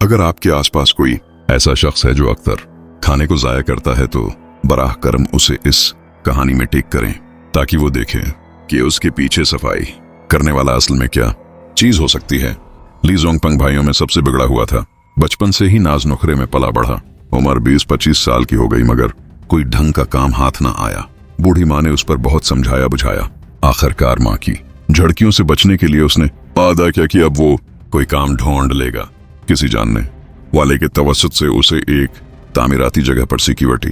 अगर आपके आसपास कोई ऐसा शख्स है जो अक्सर खाने को जाया करता है तो बराह करम उसे इस कहानी में टेक करें ताकि वो देखे कि उसके पीछे सफाई करने वाला असल में क्या चीज हो सकती है। ली जोंगपंग भाइयों में सबसे बिगड़ा हुआ था। बचपन से ही नाज नुखरे में पला बढ़ा। उम्र 20-25 साल की हो गई मगर कोई ढंग का काम हाथ ना आया। बूढ़ी माँ ने उस पर बहुत समझाया बुझाया। आखिरकार माँ की झड़कियों से बचने के लिए उसने वादा किया कि अब वो कोई काम ढूंढ लेगा। किसी जानने वाले के तवस्सुत से उसे एक तामीराती जगह पर सिक्योरिटी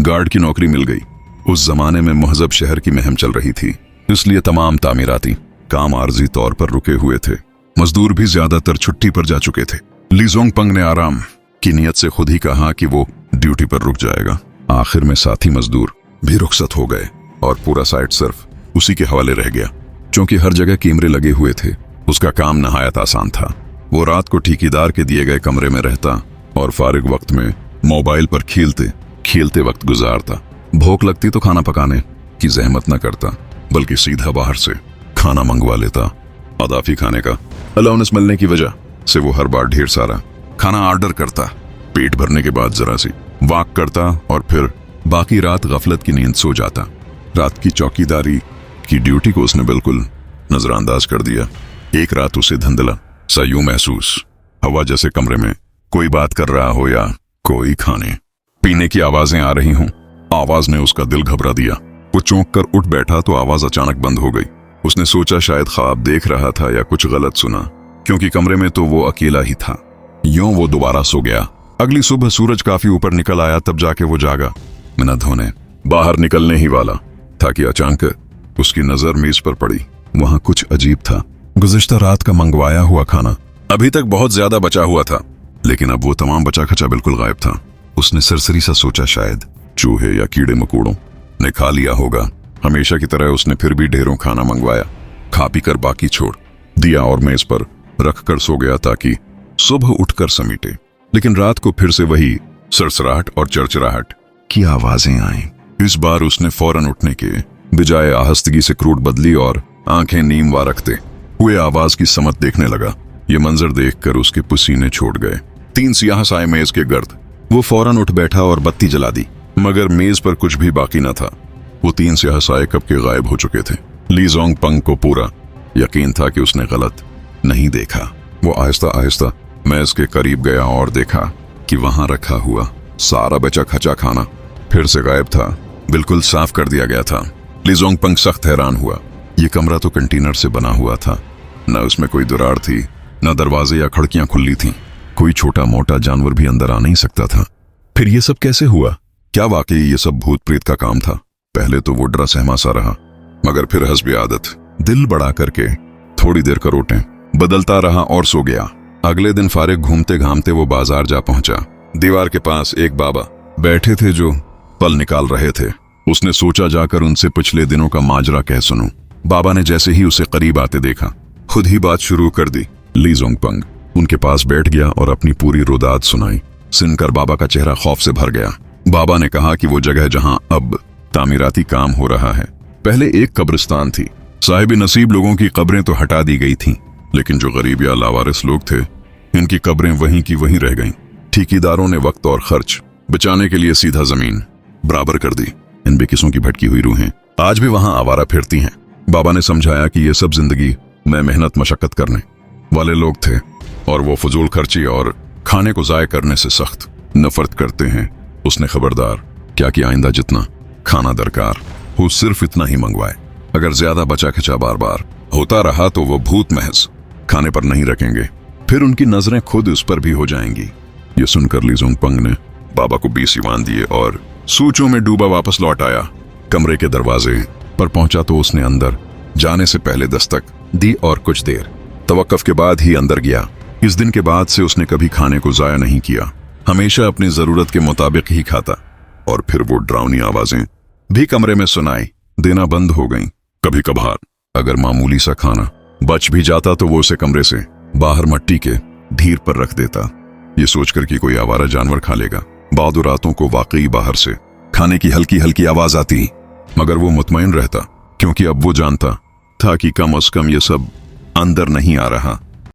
गार्ड की नौकरी मिल गई। उस जमाने में महजब शहर की महम चल रही थी, इसलिए तमाम तामीराती काम आर्जी तौर पर रुके हुए थे। मजदूर भी ज्यादातर छुट्टी पर जा चुके थे। ली जोंगपंग ने आराम की नीयत से खुद ही कहा कि वो ड्यूटी पर रुक जाएगा। आखिर में साथी मजदूर भी रुखसत हो गए और पूरा साइट सिर्फ उसी के हवाले रह गया। क्योंकि हर जगह कैमरे लगे हुए थे, उसका काम नहायत आसान था। वो रात को ठेकेदार के दिए गए कमरे में रहता और फारिग वक्त में मोबाइल पर खेलते वक्त गुजारता। भूख लगती तो खाना पकाने की जहमत न करता, बल्कि सीधा बाहर से खाना मंगवा लेता। अदाफी खाने का अलाउंस मिलने की वजह से वो हर बार ढेर सारा खाना ऑर्डर करता। पेट भरने के बाद जरा सी वॉक करता और फिर बाकी रात गफलत की नींद सो जाता। रात की चौकीदारी की ड्यूटी को उसने बिल्कुल नजरअंदाज कर दिया। एक रात उसे धुंधला सा यूं महसूस हवा जैसे कमरे में कोई बात कर रहा हो या कोई खाने पीने की आवाजें आ रही हों। आवाज ने उसका दिल घबरा दिया। वो चौंक कर उठ बैठा तो आवाज अचानक बंद हो गई। उसने सोचा शायद ख्वाब देख रहा था या कुछ गलत सुना, क्योंकि कमरे में तो वो अकेला ही था। यूं वो दोबारा सो गया। अगली सुबह सूरज काफी ऊपर निकल आया, तब जाके वो जागा। मिनट धोने बाहर निकलने ही वाला था कि अचानक उसकी नजर मेज पर पड़ी। वहां कुछ अजीब था। गुज़िश्ता रात का मंगवाया हुआ खाना अभी तक बहुत ज्यादा बचा हुआ था, लेकिन अब वो तमाम बचा खचा बिल्कुल गायब था। उसने सरसरी सा सोचा शायद चूहे या कीड़े मकोड़ों ने खा लिया होगा। हमेशा की तरह उसने फिर भी ढेरों खाना मंगवाया, खा पी कर बाकी छोड़ दिया और मेज पर रख कर सो गया ताकि सुबह उठकर समीटे। लेकिन रात को फिर से वही सरसराहट और चरचराहट की आवाजें आईं। इस बार उसने फौरन उठने के बजाय आहस्तगी से क्रूट बदली और आंखें नीम वा रखते हुए आवाज की समत देखने लगा। ये मंजर देखकर उसके पसीने छोड़ गए। 3 सियाह साए मेज के गर्द। वो फौरन उठ बैठा और बत्ती जला दी, मगर मेज पर कुछ भी बाकी न था। वो 3 सियाह साए कब के गायब हो चुके थे। ली जोंगपंग को पूरा यकीन था कि उसने गलत नहीं देखा। वो आहिस्ता आहिस्ता मेज के करीब गया और देखा कि वहां रखा हुआ सारा बचा खचा खाना फिर से गायब था। बिल्कुल साफ कर दिया गया था। ली जोंगपंग सख्त हैरान हुआ। ये कमरा तो कंटेनर से बना हुआ था, न उसमें कोई दरार थी, न दरवाजे या खिड़कियां खुली थीं। कोई छोटा मोटा जानवर भी अंदर आ नहीं सकता था। फिर ये सब कैसे हुआ? क्या वाकई ये सब भूत प्रेत का काम था? पहले तो वो डरा सहमा सा रहा, मगर फिर हस्बे आदत दिल बड़ा करके थोड़ी देर करोटें बदलता रहा और सो गया। अगले दिन फारिग घूमते घामते वो बाजार जा पहुंचा। दीवार के पास एक बाबा बैठे थे जो पल निकाल रहे थे। उसने सोचा जाकर उनसे पिछले दिनों का माजरा कह सुनूं। बाबा ने जैसे ही उसे करीब आते देखा, खुद ही बात शुरू कर दी। ली जोंगपंग उनके पास बैठ गया और अपनी पूरी रोदाद सुनाई। सुनकर बाबा का चेहरा खौफ से भर गया। बाबा ने कहा कि वो जगह जहां अब तामीराती काम हो रहा है, पहले एक कब्रिस्तान थी। साहिब नसीब लोगों की कब्रें तो हटा दी गई थीं, लेकिन जो गरीब या लावारिस लोग थे, इनकी कब्रें वहीं की वहीं रह गईं। ठेकेदारों ने वक्त और खर्च बचाने के लिए सीधा जमीन बराबर कर दी। इन बेकिसों की भटकी हुई रूहें आज भी वहां आवारा फिरती हैं। बाबा ने समझाया कि ये सब जिंदगी में मेहनत मशक्कत करने वाले लोग थे और वो फजूल खर्ची और खाने को जाय करने से सख्त नफरत करते हैं। उसने खबरदार क्या कि आइंदा जितना खाना दरकार हो सिर्फ इतना ही मंगवाए। अगर ज्यादा बचा खचा बार बार होता रहा तो वो भूत महज खाने पर नहीं रखेंगे, फिर उनकी नजरें खुद उस पर भी हो जाएंगी। ये सुनकर ली जोंगपंग ने बाबा को 20 युआन दिए और सोचों में डूबा वापस लौट आया। कमरे के दरवाजे पर पहुंचा तो उसने अंदर जाने से पहले दस्तक दी और कुछ देर तवक्कुफ के बाद ही अंदर गया। इस दिन के बाद से उसने कभी खाने को जाया नहीं किया, हमेशा अपनी जरूरत के मुताबिक ही खाता। और फिर वो डरावनी आवाजें भी कमरे में सुनाई देना बंद हो गईं। कभी कभार अगर मामूली सा खाना बच भी जाता तो वो उसे कमरे से बाहर मट्टी के ढीर पर रख देता, ये सोचकर कि कोई आवारा जानवर खा लेगा। बाद रातों को वाकई बाहर से खाने की हल्की हल्की आवाज आती, मगर वो मुतमईन रहता, क्योंकि अब वो जानता था कि कम अज कम ये सब अंदर नहीं आ रहा।